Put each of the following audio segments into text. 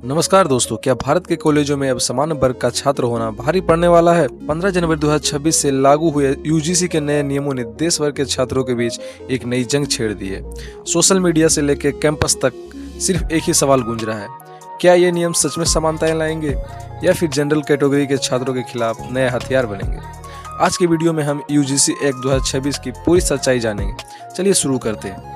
नमस्कार दोस्तों, क्या भारत के कॉलेजों में अब समान वर्ग का छात्र होना भारी पड़ने वाला है? 15 जनवरी 2026 से लागू हुए यूजीसी के नए नियमों ने देश भर के छात्रों के बीच एक नई जंग छेड़ दी है। सोशल मीडिया से लेकर कैंपस तक सिर्फ एक ही सवाल गूंज रहा है, क्या ये नियम सच में समानताएं लाएंगे या फिर जनरल कैटेगरी के छात्रों के खिलाफ नए हथियार बनेंगे? आज के वीडियो में हम यूजीसी एक्ट 2026 की पूरी सच्चाई जानेंगे। चलिए शुरू करते हैं।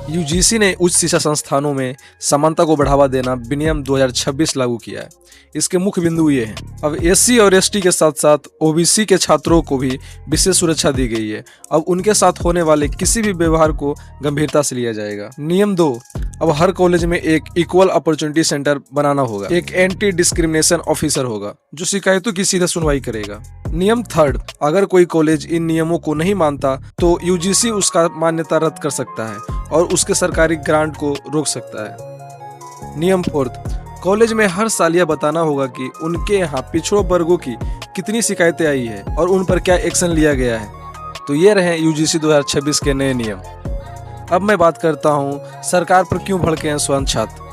यूजीसी ने उच्च शिक्षा संस्थानों में समानता को बढ़ावा देना विनियम 2026 लागू किया है। इसके मुख्य बिंदु ये हैं। अब एससी और एसटी के साथ साथ ओबीसी के छात्रों को भी विशेष सुरक्षा दी गई है। अब उनके साथ होने वाले किसी भी व्यवहार को गंभीरता से लिया जाएगा। नियम 2, अब हर कॉलेज में एक इक्वल अपॉर्चुनिटी सेंटर बनाना होगा। एक एंटी डिस्क्रिमिनेशन ऑफिसर होगा जो शिकायतों की सीधा सुनवाई करेगा। नियम 3, अगर कोई कॉलेज इन नियमों को नहीं मानता तो यूजीसी उसका मान्यता रद्द कर सकता है और उसके सरकारी ग्रांट को रोक सकता है। नियम 4, कॉलेज में हर साल यह बताना होगा कि उनके यहाँ पिछड़ों वर्गों की कितनी शिकायतें आई है और उन पर क्या एक्शन लिया गया है। तो ये रहे यूजीसी 2026 के नए नियम। अब मैं बात करता हूँ सरकार पर क्यों भड़के हैं स्वर्ण छात्र।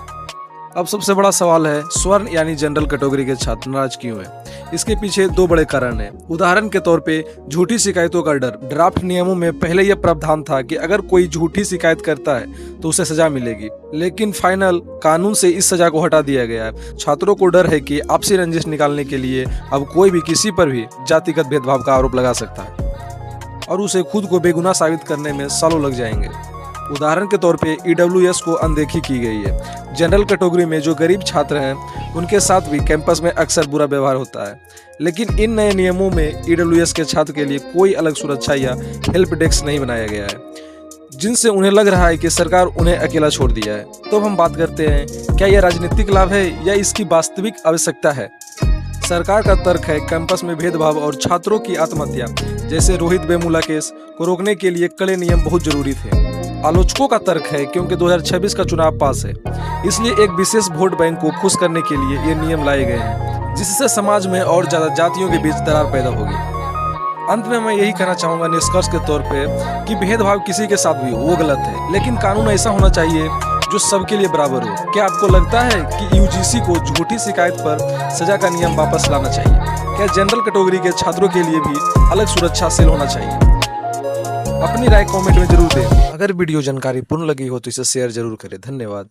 अब सबसे बड़ा सवाल है, स्वर्ण यानी जनरल कैटेगरी के छात्र नाराज क्यों हैं? इसके पीछे 2 बड़े कारण हैं। उदाहरण के तौर पे झूठी शिकायतों का डर। ड्राफ्ट नियमों में पहले यह प्रावधान था कि अगर कोई झूठी शिकायत करता है तो उसे सजा मिलेगी, लेकिन फाइनल कानून से इस सजा को हटा दिया गया है। छात्रों को डर है कि आपसी रंजिश निकालने के लिए अब कोई भी किसी पर भी जातिगत भेदभाव का आरोप लगा सकता है और उसे खुद को बेगुनाह साबित करने में सालों लग जाएंगे। उदाहरण के तौर पे ईडब्ल्यूएस को अनदेखी की गई है। जनरल कैटेगरी में जो गरीब छात्र हैं उनके साथ भी कैंपस में अक्सर बुरा व्यवहार होता है, लेकिन इन नए नियमों में ईडब्ल्यूएस के छात्र के लिए कोई अलग सुरक्षा या हेल्प डेस्क नहीं बनाया गया है, जिनसे उन्हें लग रहा है कि सरकार उन्हें अकेला छोड़ दिया है। तो हम बात करते हैं, क्या यह राजनीतिक लाभ है या इसकी वास्तविक आवश्यकता है? सरकार का तर्क है कैंपस में भेदभाव और छात्रों की आत्महत्या जैसे रोहित वेमुला केस को रोकने के लिए कड़े नियम बहुत जरूरी थे। आलोचकों का तर्क है क्योंकि 2026 का चुनाव पास है, इसलिए एक विशेष वोट बैंक को खुश करने के लिए ये नियम लाए गए हैं, जिससे समाज में और ज्यादा जातियों के बीच दरार पैदा होगी। अंत में मैं यही कहना चाहूंगा निष्कर्ष के तौर पे कि भेदभाव किसी के साथ भी वो गलत है, लेकिन कानून ऐसा होना चाहिए जो सबके लिए बराबर हो। क्या आपको लगता है कि यूजीसी को झूठी शिकायत पर सजा का नियम वापस लाना चाहिए? क्या जनरल कैटेगरी के छात्रों के लिए भी अलग सुरक्षा सेल होना चाहिए? अपनी राय कमेंट में जरूर दें। अगर वीडियो जानकारी पूर्ण लगी हो तो इसे शेयर जरूर करें। धन्यवाद।